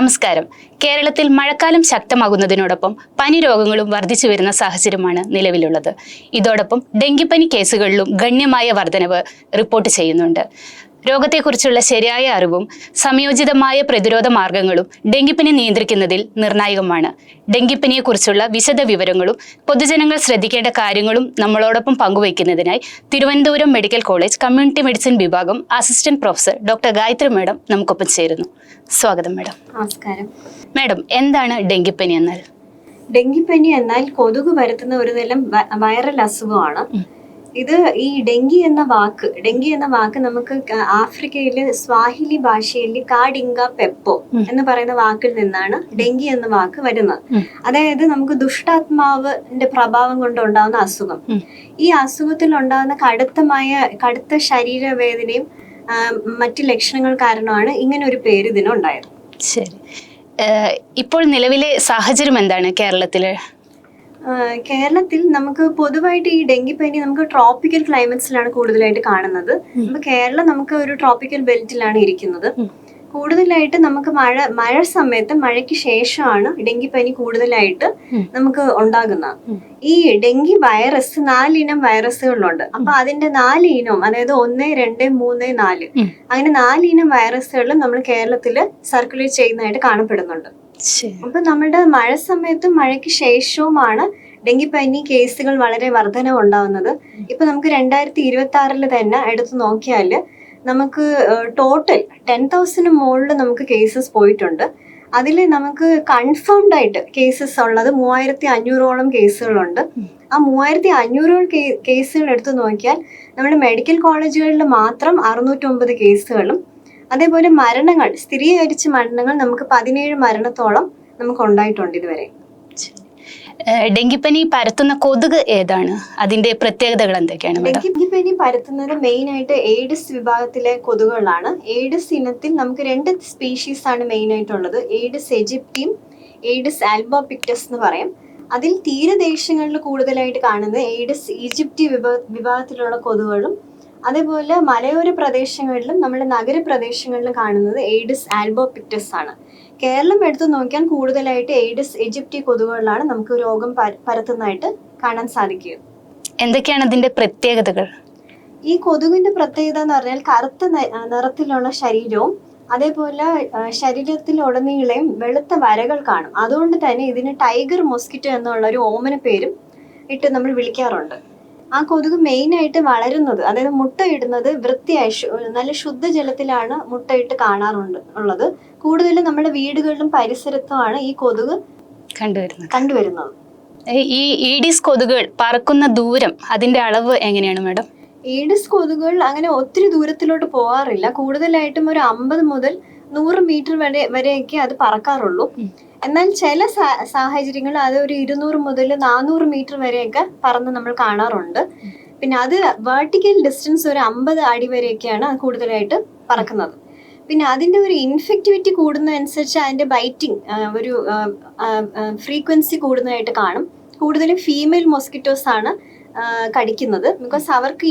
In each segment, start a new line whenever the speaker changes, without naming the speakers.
നമസ്കാരം. കേരളത്തിൽ മഴക്കാലം ശക്തമാകുന്നതിനോടൊപ്പം പനി രോഗങ്ങളും വർദ്ധിച്ചു വരുന്ന സാഹചര്യമാണ് നിലവിലുള്ളത്. ഇതോടൊപ്പം ഡെങ്കിപ്പനി കേസുകളിലും ഗണ്യമായ വർധനവ് റിപ്പോർട്ട് ചെയ്യുന്നുണ്ട്. രോഗത്തെക്കുറിച്ചുള്ള ശരിയായ അറിവും സംയോജിതമായ പ്രതിരോധ മാർഗങ്ങളും ഡെങ്കിപ്പനി നിയന്ത്രിക്കുന്നതിൽ നിർണായകമാണ്. ഡെങ്കിപ്പനിയെക്കുറിച്ചുള്ള വിശദ വിവരങ്ങളും പൊതുജനങ്ങൾ ശ്രദ്ധിക്കേണ്ട കാര്യങ്ങളും നമ്മളോടൊപ്പം പങ്കുവയ്ക്കുന്നതിനായി Thiruvananthapuram medical college community medicine വിഭാഗം assistant professor doctor Gayathri madam നമുക്കൊപ്പം ചേരുന്നു. സ്വാഗതം മാഡം.
നമസ്കാരം
മാഡം, എന്താണ് ഡെങ്കിപ്പനി എന്നാൽ?
ഡെങ്കിപ്പനി എന്നാൽ കൊതുക് പരത്തുന്ന ഒരു തരം വൈറൽ അസുഖമാണ്. ഇത് ഈ ഡെങ്കി എന്ന വാക്ക് നമുക്ക് ആഫ്രിക്കയിലെ സ്വാഹിലി ഭാഷയിൽ കാഡിങ്ക പെപ്പോ എന്ന് പറയുന്ന വാക്കിൽ നിന്നാണ് ഡെങ്കി എന്ന വാക്ക് വരുന്നത്. അതായത് നമുക്ക് ദുഷ്ടാത്മാവിന്റെ പ്രഭാവം കൊണ്ടുണ്ടാവുന്ന അസുഖം. ഈ അസുഖത്തിൽ ഉണ്ടാകുന്ന കടുത്ത ശരീരവേദനയും മറ്റു ലക്ഷണങ്ങൾ കാരണമാണ് ഇങ്ങനെ ഒരു പേര് ഇതിനുണ്ടായത്.
ശരി, ഇപ്പോൾ നിലവിലെ സാഹചര്യം എന്താണ് കേരളത്തില്?
കേരളത്തിൽ നമുക്ക് പൊതുവായിട്ട് ഈ ഡെങ്കിപ്പനി നമുക്ക് ട്രോപ്പിക്കൽ ക്ലൈമറ്റ്സിലാണ് കൂടുതലായിട്ട് കാണുന്നത്. അപ്പൊ കേരളം നമുക്ക് ഒരു ട്രോപ്പിക്കൽ ബെൽറ്റിലാണ് ഇരിക്കുന്നത്. കൂടുതലായിട്ട് നമുക്ക് മഴ സമയത്ത് മഴയ്ക്ക് ശേഷമാണ് ഡെങ്കിപ്പനി കൂടുതലായിട്ട് നമുക്ക് ഉണ്ടാകുന്നത്. ഈ ഡെങ്കി വൈറസ് 4 ഇനം വൈറസുകളുണ്ട്. അപ്പൊ അതിന്റെ 4 ഇനവും, അതായത് 1, 2, 3, 4 അങ്ങനെ 4 ഇനം വൈറസുകളും നമ്മൾ കേരളത്തില് സർക്കുലേറ്റ് ചെയ്യുന്നതായിട്ട് കാണപ്പെടുന്നുണ്ട്. അപ്പൊ നമ്മുടെ മഴ സമയത്തും മഴയ്ക്ക് ശേഷവുമാണ് ഡെങ്കിപ്പനി കേസുകൾ വളരെ വർധന ഉണ്ടാവുന്നത്. ഇപ്പൊ നമുക്ക് 2026 തന്നെ എടുത്തു നോക്കിയാല് നമുക്ക് ടോട്ടൽ 10,000 മുകളിൽ നമുക്ക് കേസസ് പോയിട്ടുണ്ട്. അതിൽ നമുക്ക് കൺഫേംഡ് ആയിട്ട് കേസസ് ഉള്ളത് 3,500ഓളം കേസുകളുണ്ട്. ആ 3,500 കേസുകൾ എടുത്തു നോക്കിയാൽ നമ്മുടെ മെഡിക്കൽ കോളേജുകളിൽ മാത്രം 609 കേസുകളും, അതേപോലെ സ്ഥിരീകരിച്ച മരണങ്ങൾ നമുക്ക് 17 മരണത്തോളം നമുക്ക് ഉണ്ടായിട്ടുണ്ട് ഇതുവരെ.
ഡെങ്കിപ്പനി പരത്തുന്ന കൊതുക് ഏതാണ്? അതിന്റെ പ്രത്യേകതകൾ എന്തൊക്കെയാണ്?
ഡെങ്കിപ്പനി പരത്തുന്നത് മെയിൻ ആയിട്ട് എയ്ഡിസ് വിഭാഗത്തിലെ കൊതുകുകളാണ്. എയ്ഡിസ് ഇനത്തിൽ നമുക്ക് 2 സ്പീഷീസ് ആണ് മെയിൻ ആയിട്ടുള്ളത്. എയ്ഡിസ് എജിപ്റ്റിയും എയ്ഡിസ് ആൽബോപിക്ടസ് എന്ന് പറയും. അതിൽ തീരദേശങ്ങളിൽ കൂടുതലായിട്ട് കാണുന്നത് എയ്ഡിസ് ഈജിപ്റ്റി വിഭാഗത്തിലുള്ള കൊതുകുകളും, അതേപോലെ മലയോര പ്രദേശങ്ങളിലും നമ്മുടെ നഗരപ്രദേശങ്ങളിലും കാണുന്നത് എയ്ഡിസ് ആൽബോപിക്ടസ് ആണ്. കേരളം എടുത്തു നോക്കിയാൽ കൂടുതലായിട്ട് എയ്ഡിസ് എജിപ്റ്റി കൊതുകുകളിലാണ് നമുക്ക് രോഗം പരത്തുന്നതായിട്ട് കാണാൻ സാധിക്കുക.
എന്തൊക്കെയാണ് അതിന്റെ പ്രത്യേകതകൾ?
ഈ കൊതുകിന്റെ പ്രത്യേകത എന്ന് പറഞ്ഞാൽ കറുത്ത നിറത്തിലുള്ള ശരീരവും, അതേപോലെ ശരീരത്തിലുടനീളം വെളുത്ത വരകൾ കാണും. അതുകൊണ്ട് തന്നെ ഇതിന് ടൈഗർ മോസ്കിറ്റോ എന്നുള്ള ഒരു ഓമന പേരും ഇട്ട് നമ്മൾ വിളിക്കാറുണ്ട്. ആ കൊതുക് മെയിൻ ആയിട്ട് വളരുന്നത്, അതായത് മുട്ടയിടുന്നത് വൃത്തിയായി നല്ല ശുദ്ധജലത്തിലാണ് മുട്ടയിട്ട് ഉള്ളത്. കൂടുതലും നമ്മുടെ വീടുകളിലും പരിസരത്തുമാണ് ഈ കൊതുക് കണ്ടുവരുന്നത്.
ഈ ഈഡിസ് കൊതുകുകൾ പറക്കുന്ന ദൂരം, അതിന്റെ അളവ് എങ്ങനെയാണ് മാഡം?
ഈഡിസ് കൊതുകുകൾ അങ്ങനെ ഒത്തിരി ദൂരത്തിലോട്ട് പോകാറില്ല. കൂടുതലായിട്ടും ഒരു 50 മുതൽ 100 മീറ്റർ വരെയൊക്കെ അത് പറക്കാറുള്ളൂ. എന്നാൽ ചില സാഹചര്യങ്ങളിൽ അത് ഒരു 200 മുതൽ 400 മീറ്റർ വരെയൊക്കെ പറന്ന് നമ്മൾ കാണാറുണ്ട്. പിന്നെ അത് വെർട്ടിക്കൽ ഡിസ്റ്റൻസ് ഒരു 50 അടി വരെയൊക്കെയാണ് കൂടുതലായിട്ട് പറക്കുന്നത്. പിന്നെ അതിന്റെ ഒരു ഇൻഫെക്ടിവിറ്റി കൂടുന്നതനുസരിച്ച് അതിന്റെ ബൈറ്റിംഗ് ഒരു ഫ്രീക്വൻസി കൂടുന്നതായിട്ട് കാണും. കൂടുതലും ഫീമെയിൽ മോസ്കിറ്റോസ് ആണ് കടിക്കുന്നത്. ബിക്കോസ് അവർക്ക്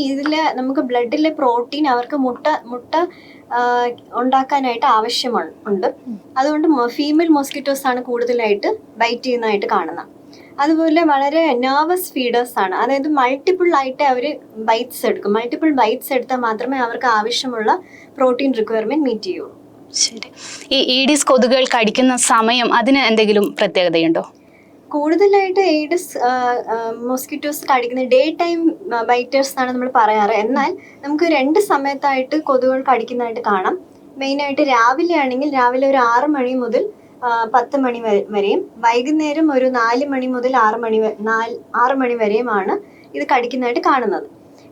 നമുക്ക് ബ്ലഡിലെ പ്രോട്ടീൻ അവർക്ക് മുട്ട ഉണ്ടാക്കാനായിട്ട് ആവശ്യമുണ്ട്. അതുകൊണ്ട് ഫീമെയിൽ മോസ്കിറ്റോസ് ആണ് കൂടുതലായിട്ട് ബൈറ്റ് ചെയ്യുന്നതായിട്ട് കാണുന്നത്. അതുപോലെ വളരെ നെർവസ് ഫീഡേഴ്സ് ആണ്. അതായത് മൾട്ടിപ്പിൾ ആയിട്ട് അവർ ബൈറ്റ്സ് എടുക്കും. മൾട്ടിപ്പിൾ ബൈറ്റ്സ് എടുത്താൽ മാത്രമേ അവർക്ക് ആവശ്യമുള്ള പ്രോട്ടീൻ റിക്വയർമെന്റ് മീറ്റ് ചെയ്യുള്ളൂ.
ശരി, ഈ ഈഡിസ് കൊതുകുകൾ കടിക്കുന്ന സമയം അതിന് എന്തെങ്കിലും പ്രത്യേകതയുണ്ടോ?
കൂടുതലായിട്ട് എയ്ഡിസ് മോസ്കിറ്റോസ് കടിക്കുന്നത് ഡേ ടൈം ബൈറ്റേഴ്സ് ആണ് നമ്മൾ പറയാറ്. എന്നാൽ നമുക്ക് 2 സമയത്തായിട്ട് കൊതുകുകൾ കടിക്കുന്നതായിട്ട് കാണാം. മെയിനായിട്ട് രാവിലെ ആണെങ്കിൽ രാവിലെ ഒരു 6 മണി മുതൽ 10 മണി വരെയും, വൈകുന്നേരം ഒരു 4 മണി മുതൽ 6 മണി വരെയുമാണ് ഇത് കടിക്കുന്നതായിട്ട് കാണുന്നത്.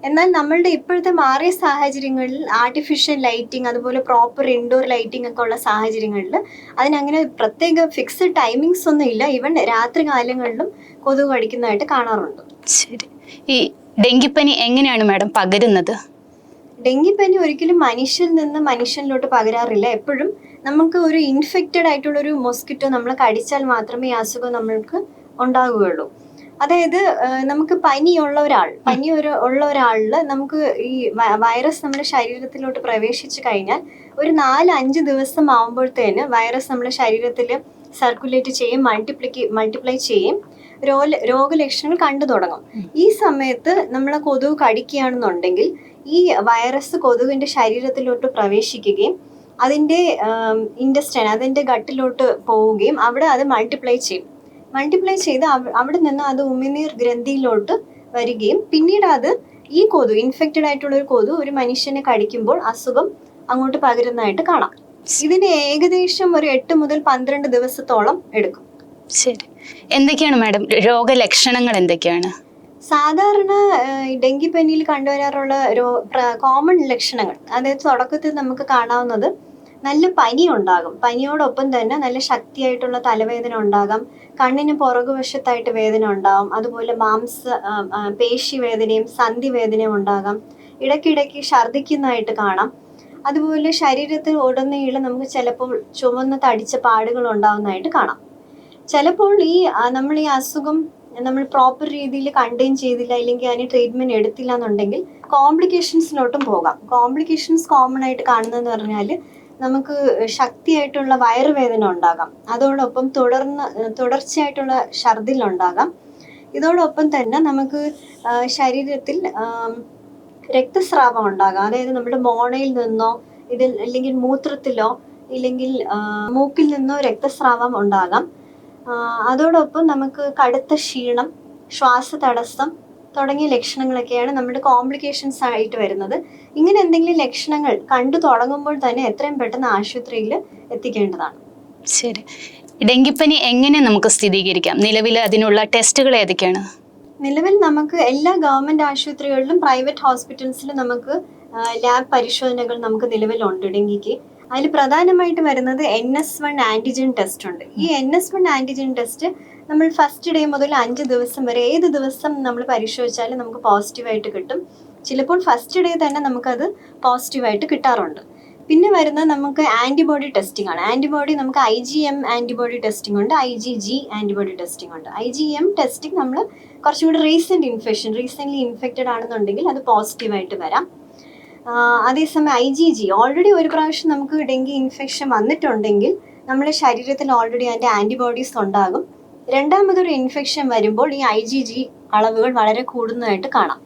എന്നാൽ നമ്മളുടെ ഇപ്പോഴത്തെ മാറിയ സാഹചര്യങ്ങളിൽ ആർട്ടിഫിഷ്യൽ ലൈറ്റിംഗ്, അതുപോലെ പ്രോപ്പർ ഇൻഡോർ ലൈറ്റിംഗ് ഒക്കെ ഉള്ള സാഹചര്യങ്ങളിൽ അതിനങ്ങനെ പ്രത്യേക ഫിക്സ്ഡ് ടൈമിങ്സ് ഒന്നും ഇല്ല. ഈവൻ രാത്രി കാലങ്ങളിലും കൊതുക് കടിക്കുന്നതായിട്ട് കാണാറുണ്ട്.
ശരി, ഈ ഡെങ്കിപ്പനി എങ്ങനെയാണ് മാഡം പകരുന്നത്?
ഡെങ്കിപ്പനി ഒരിക്കലും മനുഷ്യരിൽ നിന്ന് മനുഷ്യനിലോട്ട് പകരാറില്ല. എപ്പോഴും നമുക്ക് ഒരു ഇൻഫെക്റ്റഡ് ആയിട്ടുള്ള ഒരു മോസ്കിറ്റോ നമ്മൾ കടിച്ചാൽ മാത്രമേ ഈ അസുഖം നമ്മൾക്ക് ഉണ്ടാകുകയുള്ളൂ. അതായത് നമുക്ക് ഉള്ള ഒരാളില് നമുക്ക് ഈ വൈറസ് നമ്മുടെ ശരീരത്തിലോട്ട് പ്രവേശിച്ചു കഴിഞ്ഞാൽ ഒരു 4-5 ദിവസം ആവുമ്പോഴത്തേന് വൈറസ് നമ്മുടെ ശരീരത്തിൽ സർക്കുലേറ്റ് ചെയ്യും, മൾട്ടിപ്ലൈ ചെയ്യും, രോഗലക്ഷണങ്ങൾ കണ്ടു തുടങ്ങും. ഈ സമയത്ത് നമ്മളെ കൊതുക് കടിക്കുകയാണെന്നുണ്ടെങ്കിൽ ഈ വൈറസ് കൊതുകിന്റെ ശരീരത്തിലോട്ട് പ്രവേശിക്കുകയും അതിന്റെ ഇൻഡസ്റ്റൈൻ, അതിന്റെ ഗട്ടിലോട്ട് പോവുകയും അവിടെ അത് മൾട്ടിപ്ലൈ ചെയ്ത് അവിടെ നിന്ന് അത് ഉമിനീർ ഗ്രന്ഥിയിലോട്ട് വരികയും പിന്നീട് അത് ഈ ഇൻഫെക്റ്റഡ് ആയിട്ടുള്ള ഒരു ഒരു മനുഷ്യനെ കടിക്കുമ്പോൾ അസുഖം അങ്ങോട്ട് പകരുന്നതായിട്ട് കാണാം. ഇതിന് ഏകദേശം ഒരു 8 മുതൽ 12 ദിവസത്തോളം എടുക്കും.
ശരി, എന്തൊക്കെയാണ് മാഡം രോഗലക്ഷണങ്ങൾ എന്തൊക്കെയാണ്?
സാധാരണ ഡെങ്കിപ്പനിയിൽ കണ്ടുവരാറുള്ള കോമൺ ലക്ഷണങ്ങൾ, അതായത് തുടക്കത്തിൽ നമുക്ക് കാണാവുന്നത് നല്ല പനി ഉണ്ടാകും. പനിയോടൊപ്പം തന്നെ നല്ല ശക്തിയായിട്ടുള്ള തലവേദന ഉണ്ടാകാം, കണ്ണിന് പുറകുവശത്തായിട്ട് വേദന ഉണ്ടാകും, അതുപോലെ പേശി വേദനയും സന്ധി വേദനയും ഉണ്ടാകാം, ഇടയ്ക്കിടയ്ക്ക് ഛർദ്ദിക്കുന്നതായിട്ട് കാണാം. അതുപോലെ ശരീരത്തിൽ ഉടനീളം നമുക്ക് ചിലപ്പോൾ ചുവന്ന തടിച്ച പാടുകൾ ഉണ്ടാകുന്നതായിട്ട് കാണാം. ചിലപ്പോൾ നമ്മൾ ഈ അസുഖം നമ്മൾ പ്രോപ്പർ രീതിയിൽ കണ്ടെയ്ൻ ചെയ്തില്ല, അല്ലെങ്കിൽ അതിന് ട്രീറ്റ്മെന്റ് എടുത്തില്ല എന്നുണ്ടെങ്കിൽ കോംപ്ലിക്കേഷൻസിലോട്ടും പോകാം. കോംപ്ലിക്കേഷൻസ് കോമൺ ആയിട്ട് കാണുന്നതെന്ന് പറഞ്ഞാൽ നമുക്ക് ശക്തിയായിട്ടുള്ള വയറുവേദന ഉണ്ടാകാം, അതോടൊപ്പം തുടർച്ചയായിട്ടുള്ള ഛർദിലുണ്ടാകാം. ഇതോടൊപ്പം തന്നെ നമുക്ക് ശരീരത്തിൽ രക്തസ്രാവം ഉണ്ടാകാം, അതായത് നമ്മുടെ മോണയിൽ നിന്നോ അല്ലെങ്കിൽ മൂത്രത്തിലോ ഇല്ലെങ്കിൽ മൂക്കിൽ നിന്നോ രക്തസ്രാവം ഉണ്ടാകാം. അതോടൊപ്പം നമുക്ക് കടുത്ത ക്ഷീണം, ശ്വാസതടസ്സം തുടങ്ങിയ ലക്ഷണങ്ങളൊക്കെയാണ് നമ്മുടെ കോംപ്ലിക്കേഷൻസ് ആയിട്ട് വരുന്നത്. ഇങ്ങനെ എന്തെങ്കിലും ലക്ഷണങ്ങൾ കണ്ടു തുടങ്ങുമ്പോൾ തന്നെ എത്രയും പെട്ടെന്ന് ആശുപത്രിയിൽ എത്തിക്കേണ്ടതാണ്.
ശരി, ഡെങ്കിപ്പനി എങ്ങനെ നമുക്ക് സ്ഥിരീകരിക്കാം? നിലവിൽ അതിനുള്ള ടെസ്റ്റുകൾ ഏതൊക്കെയാണ്?
നിലവിൽ നമുക്ക് എല്ലാ ഗവൺമെന്റ് ആശുപത്രികളിലും പ്രൈവറ്റ് ഹോസ്പിറ്റൽസിലും നമുക്ക് ലാബ് പരിശോധനകൾ നമുക്ക് നിലവിലുണ്ട് ഡെങ്കിക്ക്. അതിൽ പ്രധാനമായിട്ട് വരുന്നത് NS1 ആന്റിജൻ ടെസ്റ്റ് ഉണ്ട്. ഈ NS1 ആന്റിജൻ ടെസ്റ്റ് നമ്മൾ ഫസ്റ്റ് ഡേ മുതൽ 5 ദിവസം വരെ ഏത് ദിവസം നമ്മൾ പരിശോധിച്ചാലും നമുക്ക് പോസിറ്റീവായിട്ട് കിട്ടും. ചിലപ്പോൾ ഫസ്റ്റ് ഡേ തന്നെ നമുക്കത് പോസിറ്റീവായിട്ട് കിട്ടാറുണ്ട്. പിന്നെ വരുന്നത് നമുക്ക് ആന്റിബോഡി ടെസ്റ്റിംഗ് ആണ്. ആന്റിബോഡി നമുക്ക് IgM ആന്റിബോഡി ടെസ്റ്റിംഗ് ഉണ്ട്, IgG ആന്റിബോഡി ടെസ്റ്റിംഗ് ഉണ്ട്. IgM ടെസ്റ്റിംഗ് നമ്മൾ കുറച്ചും കൂടി റീസെന്റ് ഇൻഫെക്റ്റഡ് ആണെന്നുണ്ടെങ്കിൽ അത് പോസിറ്റീവായിട്ട് വരാം. അതേസമയം IgG ഓൾറെഡി ഒരു പ്രാവശ്യം നമുക്ക് ഡെങ്കി ഇൻഫെക്ഷൻ വന്നിട്ടുണ്ടെങ്കിൽ നമ്മുടെ ശരീരത്തിൽ ഓൾറെഡി അതിൻ്റെ ആന്റിബോഡീസ് ഉണ്ടാകും. രണ്ടാമതൊരു ഇൻഫെക്ഷൻ വരുമ്പോൾ ഈ IgG അളവുകൾ വളരെ കൂടുന്നതായിട്ട് കാണാം.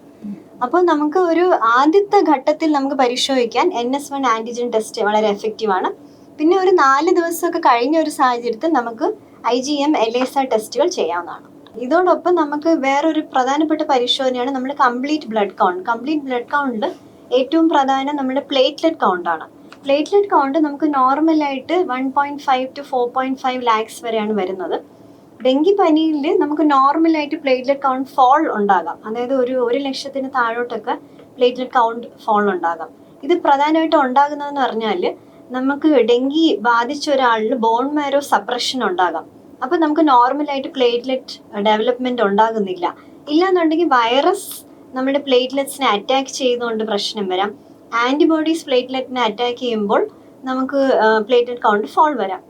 അപ്പോൾ നമുക്ക് ഒരു ആദ്യത്തെ ഘട്ടത്തിൽ നമുക്ക് പരിശോധിക്കാൻ NS1 ആന്റിജൻ ടെസ്റ്റ് വളരെ എഫക്റ്റീവ് ആണ്. പിന്നെ ഒരു 4 ദിവസമൊക്കെ കഴിഞ്ഞ ഒരു സാഹചര്യത്തിൽ നമുക്ക് IgM ELISA ടെസ്റ്റുകൾ ചെയ്യാവുന്നതാണ്. ഇതോടൊപ്പം നമുക്ക് വേറൊരു പ്രധാനപ്പെട്ട പരിശോധനയാണ് നമ്മുടെ കംപ്ലീറ്റ് ബ്ലഡ് കൗണ്ടിൽ ഏറ്റവും പ്രധാനം നമ്മുടെ പ്ലേറ്റ്ലെറ്റ് കൗണ്ടാണ്. പ്ലേറ്റ്ലെറ്റ് കൗണ്ട് നമുക്ക് നോർമലായിട്ട് 1.5 to 4.5 lakhs വരെയാണ് വരുന്നത്. ഡെങ്കിപ്പനിയിൽ നമുക്ക് നോർമലായിട്ട് പ്ലേറ്റ്ലെറ്റ് കൗണ്ട് ഫോൾ ഉണ്ടാകാം, അതായത് ഒരു 1,00,000 താഴോട്ടൊക്കെ പ്ലേറ്റ്ലെറ്റ് കൗണ്ട് ഫോൾ ഉണ്ടാകാം. ഇത് പ്രധാനമായിട്ടും ഉണ്ടാകുന്നതെന്ന് പറഞ്ഞാൽ നമുക്ക് ഡെങ്കി ബാധിച്ച ഒരാളിൽ ബോൺ മാരോ സപ്രഷൻ ഉണ്ടാകാം. അപ്പം നമുക്ക് നോർമലായിട്ട് പ്ലേറ്റ്ലെറ്റ് ഡെവലപ്മെന്റ് ഉണ്ടാകുന്നില്ല. ഇല്ലാന്നുണ്ടെങ്കിൽ വൈറസ് നമ്മുടെ പ്ലേറ്റ്ലെറ്റ്സിനെ അറ്റാക്ക് ചെയ്യുന്നതുകൊണ്ട് പ്രശ്നം വരാം. ആന്റിബോഡീസ് പ്ലേറ്റ്ലെറ്റിനെ അറ്റാക്ക് ചെയ്യുമ്പോൾ നമുക്ക് പ്ലേറ്റ്ലെറ്റ് കൗണ്ട് ഫോൾ വരാം.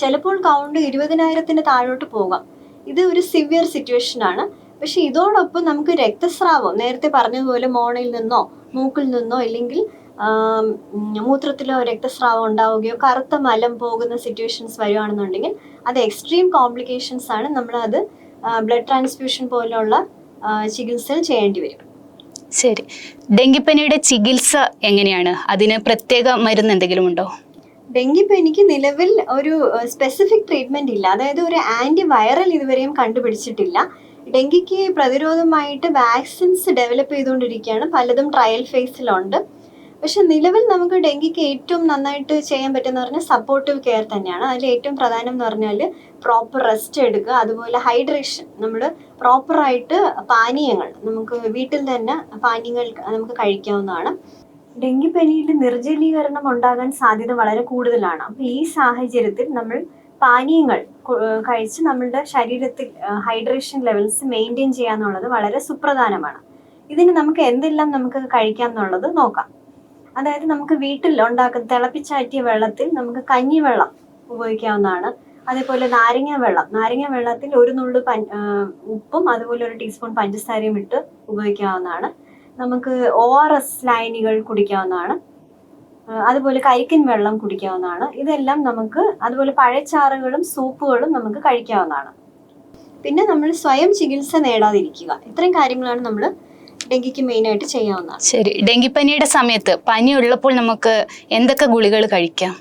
ചിലപ്പോൾ കൗണ്ട് 20,000 താഴോട്ട് പോകാം. ഇത് ഒരു സിവിയർ സിറ്റുവേഷൻ ആണ്. പക്ഷെ ഇതോടൊപ്പം നമുക്ക് രക്തസ്രാവം, നേരത്തെ പറഞ്ഞതുപോലെ മോണയിൽ നിന്നോ മൂക്കിൽ നിന്നോ ഇല്ലെങ്കിൽ മൂത്രത്തിലോ രക്തസ്രാവം ഉണ്ടാവുകയോ കറുത്ത മലം പോകുന്ന സിറ്റുവേഷൻസ് വരുവാണെന്നുണ്ടെങ്കിൽ അത് എക്സ്ട്രീം കോംപ്ലിക്കേഷൻസ് ആണ്. നമ്മളത് ബ്ലഡ് ട്രാൻസ്ഫ്യൂഷൻ പോലുള്ള ചികിത്സകൾ ചെയ്യേണ്ടി വരും.
ശരി, ഡെങ്കിപ്പനിയുടെ ചികിത്സ എങ്ങനെയാണ്? അതിന് പ്രത്യേക മരുന്ന് എന്തെങ്കിലും ഉണ്ടോ?
ഡെങ്കിപ്പനിക്ക് നിലവിൽ ഒരു സ്പെസിഫിക് ട്രീറ്റ്മെന്റ് ഇല്ല, അതായത് ഒരു ആന്റി വൈറൽ ഇതുവരെയും കണ്ടുപിടിച്ചിട്ടില്ല. ഡെങ്കിക്ക് പ്രതിരോധമായിട്ട് വാക്സിൻസ് ഡെവലപ്പ് ചെയ്തുകൊണ്ടിരിക്കുകയാണ്, പലതും ട്രയൽ ഫേസിലുണ്ട്. പക്ഷെ നിലവിൽ നമുക്ക് ഡെങ്കിക്ക് ഏറ്റവും നന്നായിട്ട് ചെയ്യാൻ പറ്റുന്ന പറഞ്ഞാൽ സപ്പോർട്ടീവ് കെയർ തന്നെയാണ്. അതിൽ ഏറ്റവും പ്രധാനം എന്ന് പറഞ്ഞാൽ പ്രോപ്പർ റെസ്റ്റ് എടുക്കുക, അതുപോലെ ഹൈഡ്രേഷൻ. നമ്മൾ പ്രോപ്പറായിട്ട് പാനീയങ്ങൾ നമുക്ക് വീട്ടിൽ തന്നെ പാനീയങ്ങൾ നമുക്ക് കഴിക്കാവുന്നതാണ്. ഡെങ്കിപ്പനിയിൽ നിർജ്ജലീകരണം ഉണ്ടാകാൻ സാധ്യത വളരെ കൂടുതലാണ്. അപ്പോൾ ഈ സാഹചര്യത്തിൽ നമ്മൾ പാനീയങ്ങൾ കഴിച്ച് നമ്മളുടെ ശരീരത്തിൽ ഹൈഡ്രേഷൻ ലെവൽസ് മെയിൻറ്റെയിൻ ചെയ്യാന്നുള്ളത് വളരെ സുപ്രധാനമാണ്. ഇതിന് നമുക്ക് എന്തെല്ലാം നമുക്ക് കഴിക്കാം എന്നുള്ളത് നോക്കാം. അതായത് നമുക്ക് വീട്ടിൽ ഉണ്ടാക്കുന്ന തിളപ്പിച്ചാറ്റിയ വെള്ളത്തിൽ നമുക്ക് കഞ്ഞിവെള്ളം ഉപയോഗിക്കാവുന്നതാണ്. അതേപോലെ നാരങ്ങ വെള്ളത്തിൽ ഒരു നുള്ളു ഉപ്പും അതുപോലെ ഒരു ടീസ്പൂൺ പഞ്ചസാരയും ഇട്ട് ഉപയോഗിക്കാവുന്നതാണ്. നമുക്ക് ORS ലൈനുകൾ കുടിക്കാവുന്നതാണ്. അതുപോലെ കരിക്കിൻ വെള്ളം കുടിക്കാവുന്നതാണ്. ഇതെല്ലാം നമുക്ക്, അതുപോലെ പഴച്ചാറുകളും സൂപ്പുകളും നമുക്ക് കഴിക്കാവുന്നതാണ്. പിന്നെ നമ്മൾ സ്വയം ചികിത്സ നേടാതിരിക്കുക. ഇത്രയും കാര്യങ്ങളാണ് നമ്മൾ ഡെങ്കിക്ക് മെയിനായിട്ട് ചെയ്യാവുന്നത്.
ശരി, ഡെങ്കിപ്പനിയുടെ സമയത്ത് പനി ഉള്ളപ്പോൾ നമുക്ക് എന്തൊക്കെ ഗുളികൾ കഴിക്കാം?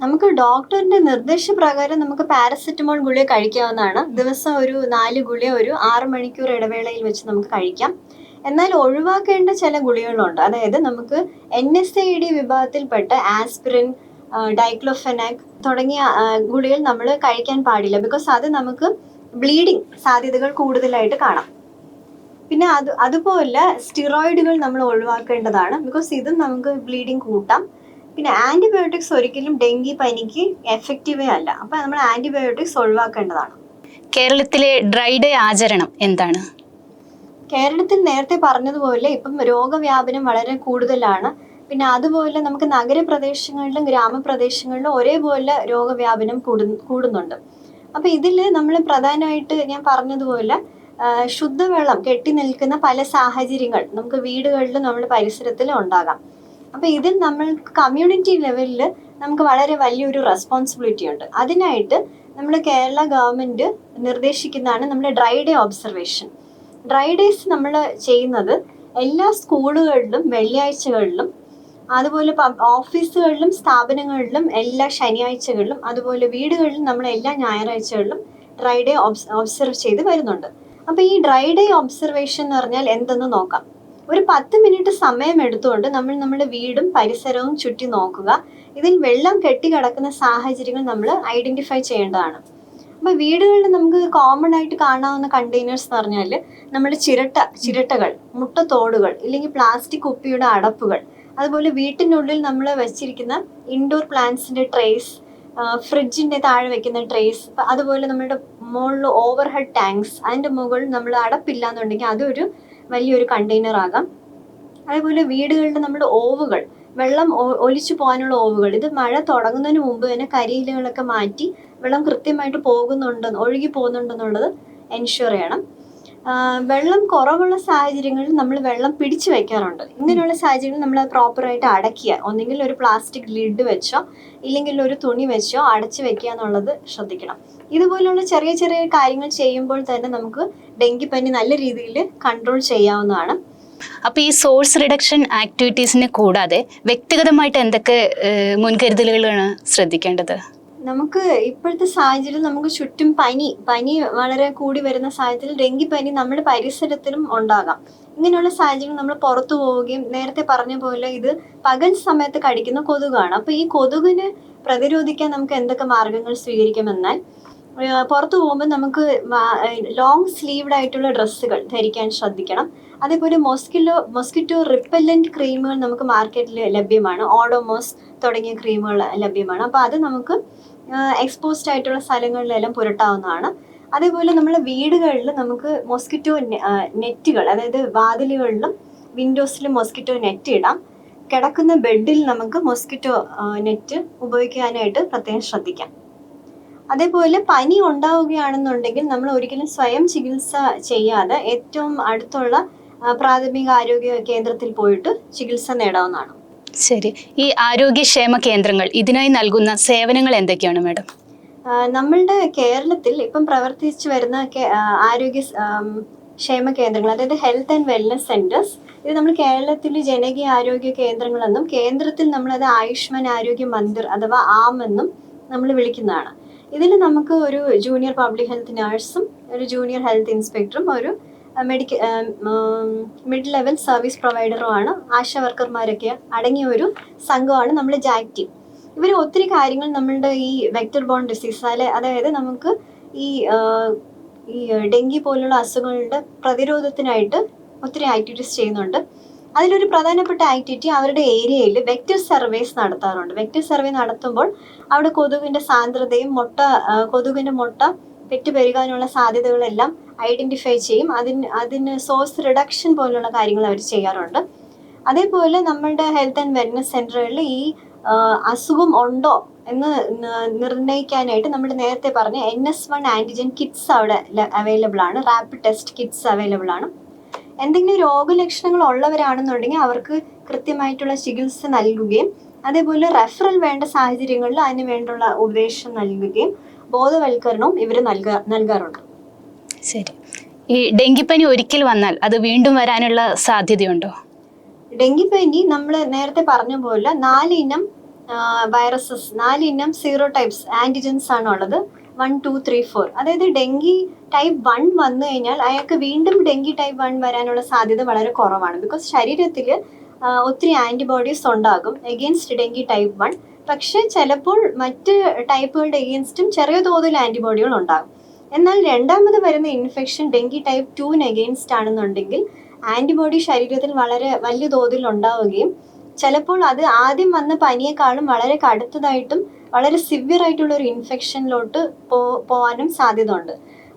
നമുക്ക് ഡോക്ടറിന്റെ നിർദ്ദേശപ്രകാരം നമുക്ക് പാരസെറ്റമോൾ ഗുളിക കഴിക്കാവുന്നതാണ്. ദിവസം ഒരു 4 ഗുളിക ഒരു 6 മണിക്കൂർ ഇടവേളയിൽ വെച്ച് നമുക്ക് കഴിക്കാം. എന്നാൽ ഒഴിവാക്കേണ്ട ചില ഗുളികളുണ്ട്. അതായത് നമുക്ക് NSAID വിഭാഗത്തിൽപ്പെട്ട ആസ്പിരിൻ, ഡൈക്ലോഫെനാക് തുടങ്ങിയ ഗുളികൾ നമ്മൾ കഴിക്കാൻ പാടില്ല. ബിക്കോസ് അത് നമുക്ക് ബ്ലീഡിങ് സാധ്യതകൾ കൂടുതലായിട്ട് കാണാം. പിന്നെ അതുപോലെ സ്റ്റിറോയിഡുകൾ നമ്മൾ ഒഴിവാക്കേണ്ടതാണ്. ബിക്കോസ് ഇതും നമുക്ക് ബ്ലീഡിങ് കൂട്ടാം. പിന്നെ ആന്റിബയോട്ടിക്സ് ഒരിക്കലും ഡെങ്കി പനിക്ക് എഫക്റ്റീവേ അല്ല. അപ്പൊ നമ്മൾ ആന്റിബയോട്ടിക്സ് ഒഴിവാക്കേണ്ടതാണ്.
കേരളത്തിലെ ഡ്രൈ ഡേ ആചരണം എന്താണ്?
കേരളത്തിൽ നേരത്തെ പറഞ്ഞതുപോലെ ഇപ്പം രോഗവ്യാപനം വളരെ കൂടുതലാണ്. പിന്നെ അതുപോലെ നമുക്ക് നഗരപ്രദേശങ്ങളിലും ഗ്രാമപ്രദേശങ്ങളിലും ഒരേപോലെ രോഗവ്യാപനം കൂടുന്നുണ്ട്. അപ്പൊ ഇതിൽ നമ്മൾ പ്രധാനമായിട്ട് ഞാൻ പറഞ്ഞതുപോലെ ശുദ്ധവെള്ളം കെട്ടി നിൽക്കുന്ന പല സാഹചര്യങ്ങൾ നമുക്ക് വീടുകളിലും നമ്മുടെ പരിസരത്തിലും ഉണ്ടാകാം. അപ്പൊ ഇതിൽ നമ്മൾ കമ്മ്യൂണിറ്റി ലെവലിൽ നമുക്ക് വളരെ വലിയൊരു റെസ്പോൺസിബിലിറ്റി ഉണ്ട്. അതിനായിട്ട് നമ്മുടെ കേരള ഗവൺമെന്റ് നിർദ്ദേശിക്കുന്നതാണ് നമ്മുടെ dry day observation. Dry days നമ്മൾ ചെയ്യുന്നത് എല്ലാ സ്കൂളുകളിലും വെള്ളിയാഴ്ചകളിലും, അതുപോലെ ഓഫീസുകളിലും സ്ഥാപനങ്ങളിലും എല്ലാ ശനിയാഴ്ചകളിലും, അതുപോലെ വീടുകളിലും നമ്മൾ എല്ലാ ഞായറാഴ്ചകളിലും ഡ്രൈ ഡേ ഒബ്സർവ് ചെയ്ത് വരുന്നുണ്ട്. അപ്പൊ ഈ ഡ്രൈ ഡേ ഒബ്സർവേഷൻ എന്ന് പറഞ്ഞാൽ എന്തെന്ന് നോക്കാം. ഒരു 10 മിനിറ്റ് സമയം എടുത്തുകൊണ്ട് നമ്മൾ നമ്മുടെ വീടും പരിസരവും ചുറ്റി നോക്കുക. ഇതിൽ വെള്ളം കെട്ടിക്കിടക്കുന്ന സാഹചര്യങ്ങൾ നമ്മൾ ഐഡന്റിഫൈ ചെയ്യേണ്ടതാണ്. അപ്പൊ വീടുകളിൽ നമുക്ക് കോമൺ ആയിട്ട് കാണാവുന്ന കണ്ടെയ്നേഴ്സ് എന്ന് പറഞ്ഞാൽ നമ്മുടെ ചിരട്ടകൾ, മുട്ടത്തോടുകൾ, ഇല്ലെങ്കിൽ പ്ലാസ്റ്റിക് കുപ്പിയുടെ അടപ്പുകൾ, അതുപോലെ വീട്ടിനുള്ളിൽ നമ്മൾ വെച്ചിരിക്കുന്ന ഇൻഡോർ പ്ലാന്റ്സിന്റെ ട്രേസ്, ഫ്രിഡ്ജിന്റെ താഴെ വെക്കുന്ന ട്രേസ്, അതുപോലെ നമ്മുടെ മുകളിൽ ഓവർ ഹെഡ് ടാങ്ക്സ്, അതിന്റെ മുകളിൽ നമ്മൾ അടപ്പില്ലാന്നുണ്ടെങ്കിൽ അതൊരു വലിയൊരു കണ്ടെയ്നർ ആകാം. അതേപോലെ വീടുകളിൽ നമ്മുടെ ഓവുകൾ, വെള്ളം ഒലിച്ചു പോകാനുള്ള ഓവുകൾ, ഇത് മഴ തുടങ്ങുന്നതിന് മുമ്പ് തന്നെ കരിയിലകളൊക്കെ മാറ്റി വെള്ളം കൃത്യമായിട്ട് ഒഴുകി പോകുന്നുണ്ടെന്നുള്ളത് എൻഷുർ ചെയ്യണം. വെള്ളം കുറവുള്ള സാഹചര്യങ്ങളിൽ നമ്മൾ വെള്ളം പിടിച്ചു വെക്കാറുണ്ട്. ഇങ്ങനെയുള്ള സാഹചര്യങ്ങളിൽ നമ്മൾ അത് പ്രോപ്പറായിട്ട് അടയ്ക്കുക. ഒന്നെങ്കിൽ ഒരു പ്ലാസ്റ്റിക് ലിഡ് വെച്ചോ ഇല്ലെങ്കിൽ ഒരു തുണി വെച്ചോ അടച്ചു വെക്കുക എന്നുള്ളത് ശ്രദ്ധിക്കണം. ഇതുപോലുള്ള ചെറിയ ചെറിയ കാര്യങ്ങൾ ചെയ്യുമ്പോൾ തന്നെ നമുക്ക് ഡെങ്കിപ്പനി നല്ല രീതിയിൽ കൺട്രോൾ ചെയ്യാവുന്നതാണ്.
അപ്പൊ ഈ സോഴ്സ് റിഡക്ഷൻ ആക്ടിവിറ്റീസിനെ കൂടാതെ വ്യക്തിഗതമായിട്ട് എന്തൊക്കെ മുൻകരുതലുകളാണ് ശ്രദ്ധിക്കേണ്ടത്?
നമുക്ക് ഇപ്പോഴത്തെ സാഹചര്യം നമുക്ക് ചുറ്റും പനി വളരെ കൂടി വരുന്ന സാഹചര്യത്തിൽ ഡെങ്കിപ്പനി നമ്മുടെ പരിസരത്തിലും ഉണ്ടാകാം. ഇങ്ങനെയുള്ള സാഹചര്യം നമ്മൾ പുറത്തു പോവുകയും, നേരത്തെ പറഞ്ഞ പോലെ ഇത് പകൽ സമയത്ത് കടിക്കുന്ന കൊതുകാണ്. അപ്പൊ ഈ കൊതുകിനെ പ്രതിരോധിക്കാൻ നമുക്ക് എന്തൊക്കെ മാർഗങ്ങൾ സ്വീകരിക്കാമെന്നാൽ, പുറത്തു പോകുമ്പോൾ നമുക്ക് ലോങ് സ്ലീവ്ഡ് ആയിട്ടുള്ള ഡ്രസ്സുകൾ ധരിക്കാൻ ശ്രദ്ധിക്കണം. അതേപോലെ മൊസ്കിറ്റോ റിപ്പല്ലന്റ് ക്രീമുകൾ നമുക്ക് മാർക്കറ്റിൽ ലഭ്യമാണ്. ഓഡോമോസ് തുടങ്ങിയ ക്രീമുകൾ ലഭ്യമാണ്. അപ്പോൾ അത് നമുക്ക് എക്സ്പോസ്ഡ് ആയിട്ടുള്ള സ്ഥലങ്ങളിലെല്ലാം പുരട്ടാവുന്നതാണ്. അതേപോലെ നമ്മളെ വീടുകളിൽ നമുക്ക് മൊസ്കിറ്റോ നെറ്റുകൾ, അതായത് വാതിലുകളിലും വിൻഡോസിലും മൊസ്കിറ്റോ നെറ്റ് ഇടാം. കിടക്കുന്ന ബെഡിൽ നമുക്ക് മൊസ്കിറ്റോ നെറ്റ് ഉപയോഗിക്കാനായിട്ട് പ്രത്യേകം ശ്രദ്ധിക്കാം. അതേപോലെ പനി ഉണ്ടാവുകയാണെന്നുണ്ടെങ്കിൽ നമ്മൾ ഒരിക്കലും സ്വയം ചികിത്സ ചെയ്യാതെ ഏറ്റവും അടുത്തുള്ള പ്രാഥമിക ആരോഗ്യ കേന്ദ്രത്തിൽ പോയിട്ട് ചികിത്സ നേടാവുന്നതാണ്.
ശരി, ഈ ആരോഗ്യക്ഷേമ കേന്ദ്രങ്ങൾ ഇതിനായി നൽകുന്ന സേവനങ്ങൾ എന്തൊക്കെയാണ് മാഡം?
നമ്മളുടെ കേരളത്തിൽ ഇപ്പം പ്രവർത്തിച്ചു വരുന്ന ആരോഗ്യ ക്ഷേമ കേന്ദ്രങ്ങൾ, അതായത് ഹെൽത്ത് ആൻഡ് വെൽനസ് സെന്റേഴ്സ്, ഇത് നമ്മൾ കേരളത്തിൽ ജനകീയ ആരോഗ്യ കേന്ദ്രങ്ങളെന്നും കേന്ദ്രത്തിൽ നമ്മളത് ആയുഷ്മാൻ ആരോഗ്യ മന്ദിർ അഥവാ ആം എന്നും നമ്മൾ വിളിക്കുന്നതാണ്. ഇതിൽ നമുക്ക് ഒരു ജൂനിയർ പബ്ലിക് ഹെൽത്ത് നഴ്സും ഒരു ജൂനിയർ ഹെൽത്ത് ഇൻസ്പെക്ടറും ഒരു മിഡ് ലെവൽ സർവീസ് പ്രൊവൈഡറുമാണ്, ആശാ വർക്കർമാരൊക്കെ അടങ്ങിയ ഒരു സംഘമാണ് നമ്മൾ ജാക് ടീം. ഇവർ ഒത്തിരി കാര്യങ്ങൾ നമ്മളുടെ ഈ വെക്ടർ ബോൺ ഡിസീസ്, അതായത് നമുക്ക് ഈ ഡെങ്കി പോലുള്ള അസുഖങ്ങളുടെ പ്രതിരോധത്തിനായിട്ട് ഒത്തിരി ആക്ടിവിറ്റീസ് ചെയ്യുന്നുണ്ട്. അതിലൊരു പ്രധാനപ്പെട്ട ആക്ടിവിറ്റി അവരുടെ ഏരിയയിൽ വെക്ടർ സർവേസ് നടത്താറുണ്ട്. വെക്ടർ സർവേ നടത്തുമ്പോൾ അവിടെ കൊതുകിന്റെ സാന്ദ്രതയും കൊതുകിന്റെ മുട്ട പെറ്റുപെരുകാനുള്ള സാധ്യതകളെല്ലാം ഐഡന്റിഫൈ ചെയ്യും. അതിന് സോഴ്സ് റിഡക്ഷൻ പോലുള്ള കാര്യങ്ങൾ അവർ ചെയ്യാറുണ്ട്. അതേപോലെ നമ്മളുടെ ഹെൽത്ത് ആൻഡ് വെൽനസ് സെന്ററുകളിൽ ഈ അസുഖം ഉണ്ടോ എന്ന് നിർണ്ണയിക്കാനായിട്ട് നമ്മൾ നേരത്തെ പറഞ്ഞ NS1 ആന്റിജൻ കിറ്റ്സ് അവിടെ അവൈലബിൾ ആണ്, റാപ്പിഡ് ടെസ്റ്റ് കിറ്റ്സ് അവൈലബിൾ ആണ്. എന്തെങ്കിലും രോഗലക്ഷണങ്ങൾ ഉള്ളവരാണെന്നുണ്ടെങ്കിൽ അവർക്ക് കൃത്യമായിട്ടുള്ള ചികിത്സ നൽകുകയും അതേപോലെ റെഫറൽ വേണ്ട സാഹചര്യങ്ങളിൽ അതിന് വേണ്ടുള്ള ഉപദേശം നൽകുകയും ബോധവൽക്കരണവും ഇവർ നൽകാറുണ്ട്.
ശരി. ഈ ഡെങ്കിപ്പനി ഒരിക്കൽ വന്നാൽ അത് വീണ്ടും വരാനുള്ള സാധ്യതയുണ്ടോ?
ഡെങ്കിപ്പനി നമ്മൾ നേരത്തെ പറഞ്ഞ പോലെ 4 ഇനം വൈറസസ്, 4 ഇനം സീറോ ടൈപ്സ് ആന്റിജൻസ് ആണ് ഉള്ളത്. 1, 2, 3, 4. അതായത് ഡെങ്കി ടൈപ്പ് 1 വന്നു കഴിഞ്ഞാൽ അയാൾക്ക് വീണ്ടും ഡെങ്കി ടൈപ്പ് 1 വരാനുള്ള സാധ്യത വളരെ കുറവാണ്. ബിക്കോസ് ശരീരത്തിൽ ഒത്തിരി ആന്റിബോഡീസ് ഉണ്ടാകും എഗെയിൻസ്റ്റ് ഡെങ്കി ടൈപ്പ് 1. പക്ഷെ ചിലപ്പോൾ മറ്റ് ടൈപ്പുകളുടെ എഗെയിൻസ്റ്റും ചെറിയ തോതിൽ ആന്റിബോഡികൾ ഉണ്ടാകും. എന്നാൽ രണ്ടാമത് വരുന്ന ഇൻഫെക്ഷൻ ഡെങ്കി ടൈപ്പ് 2 എഗെയിൻസ്റ്റ് ആണെന്നുണ്ടെങ്കിൽ ആന്റിബോഡി ശരീരത്തിൽ വളരെ വലിയ തോതിൽ ഉണ്ടാവുകയും ചിലപ്പോൾ അത് ആദ്യം വന്ന പനിയെക്കാളും വളരെ കടുത്തതായിട്ടും വളരെ സിവിയർ ആയിട്ടുള്ള ഒരു ഇൻഫെക്ഷനിലോട്ട് പോകാനും സാധ്യത ഉണ്ട്.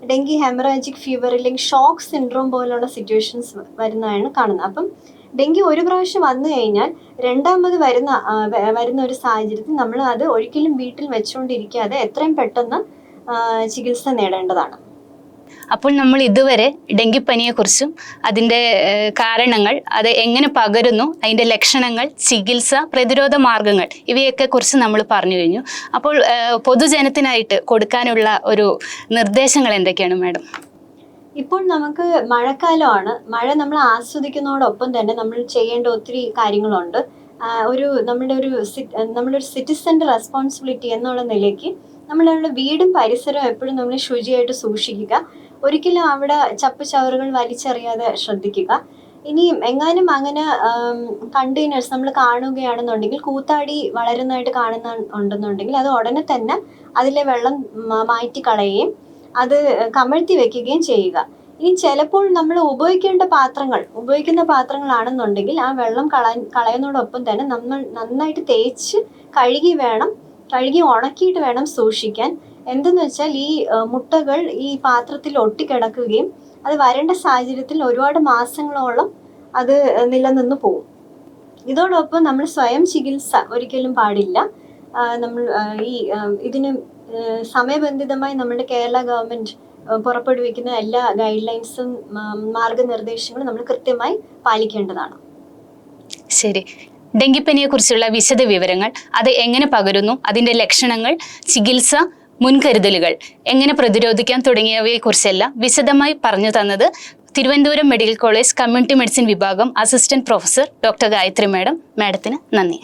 ഡെങ്കി ഹെമറാജിക് ഫീവർ അല്ലെങ്കിൽ ഷോക്ക് സിൻഡ്രോം പോലുള്ള സിറ്റുവേഷൻസ് വരുന്നതാണ് കാണുന്നത്. അപ്പം ഡെങ്കി ഒരു പ്രാവശ്യം വന്നു കഴിഞ്ഞാൽ രണ്ടാമത് വരുന്ന ഒരു സാഹചര്യത്തിൽ നമ്മൾ അത് ഒരിക്കലും വീട്ടിൽ വെച്ചുകൊണ്ടിരിക്കാതെ എത്രയും പെട്ടെന്ന് ചികിത്സ നേടേണ്ടതാണ്.
അപ്പോൾ നമ്മൾ ഇതുവരെ ഡെങ്കിപ്പനിയെക്കുറിച്ചും അതിൻ്റെ കാരണങ്ങൾ, അത് എങ്ങനെ പകരുന്നു, അതിൻ്റെ ലക്ഷണങ്ങൾ, ചികിത്സ, പ്രതിരോധ മാർഗങ്ങൾ ഇവയൊക്കെ കുറിച്ച് നമ്മൾ പറഞ്ഞു കഴിഞ്ഞു. അപ്പോൾ പൊതുജനത്തിനായിട്ട് കൊടുക്കാനുള്ള ഒരു നിർദ്ദേശങ്ങൾ എന്തൊക്കെയാണ് മാഡം?
ഇപ്പോൾ നമുക്ക് മഴക്കാലമാണ്. മഴ നമ്മൾ ആസ്വദിക്കുന്നതോടൊപ്പം തന്നെ നമ്മൾ ചെയ്യേണ്ട ഒത്തിരി കാര്യങ്ങളുണ്ട്. നമ്മുടെ ഒരു സിറ്റിസന്റെ റെസ്പോൺസിബിലിറ്റി എന്നുള്ള നിലയ്ക്ക് നമ്മളുടെ വീടും പരിസരവും എപ്പോഴും നമ്മൾ ശുചിയായിട്ട് സൂക്ഷിക്കുക. ഒരിക്കലും അവിടെ ചപ്പുചവറുകൾ വലിച്ചെറിയാതെ ശ്രദ്ധിക്കുക. ഇനി എങ്ങാനും അങ്ങനെ കണ്ടെയ്നേഴ്സ് നമ്മൾ കാണുകയാണെന്നുണ്ടെങ്കിൽ, കൂത്താടി വളരുന്നതായിട്ട് ഉണ്ടെന്നുണ്ടെങ്കിൽ അത് ഉടനെ തന്നെ അതിലെ വെള്ളം മാറ്റി കളയുകയും അത് കമഴ്ത്തി വെക്കുകയും ചെയ്യുക. ഇനി ചിലപ്പോൾ നമ്മൾ ഉപയോഗിക്കുന്ന പാത്രങ്ങളാണെന്നുണ്ടെങ്കിൽ ആ വെള്ളം കളയുന്നതോടൊപ്പം തന്നെ നമ്മൾ നന്നായിട്ട് തേച്ച് കഴുകി ഉണക്കിയിട്ട് വേണം സൂക്ഷിക്കാൻ. എന്തെന്ന് വെച്ചാൽ ഈ മുട്ടകൾ ഈ പാത്രത്തിൽ ഒട്ടിക്കിടക്കുകയും അത് വരേണ്ട സാഹചര്യത്തിൽ ഒരുപാട് മാസങ്ങളോളം അത് നിലനിന്ന് പോകും. ഇതോടൊപ്പം നമ്മൾ സ്വയം ചികിത്സ ഒരിക്കലും പാടില്ല. നമ്മൾ ഇതിന് സമയബന്ധിതമായി നമ്മുടെ കേരള ഗവൺമെന്റ് പുറപ്പെടുവിക്കുന്ന എല്ലാ ഗൈഡ് ലൈൻസും മാർഗനിർദ്ദേശങ്ങളും നമ്മൾ കൃത്യമായി പാലിക്കേണ്ടതാണ്.
ശരി. ഡെങ്കിപ്പനിയെക്കുറിച്ചുള്ള വിശദ വിവരങ്ങൾ, അത് എങ്ങനെ പകരുന്നു, അതിൻ്റെ ലക്ഷണങ്ങൾ, ചികിത്സ, മുൻകരുതലുകൾ, എങ്ങനെ പ്രതിരോധിക്കാൻ തുടങ്ങിയവയെക്കുറിച്ചെല്ലാം വിശദമായി പറഞ്ഞു തന്നത് Thiruvananthapuram medical college community medicine വിഭാഗം assistant professor doctor Gayathri madam. മാഡത്തിന് നന്ദി.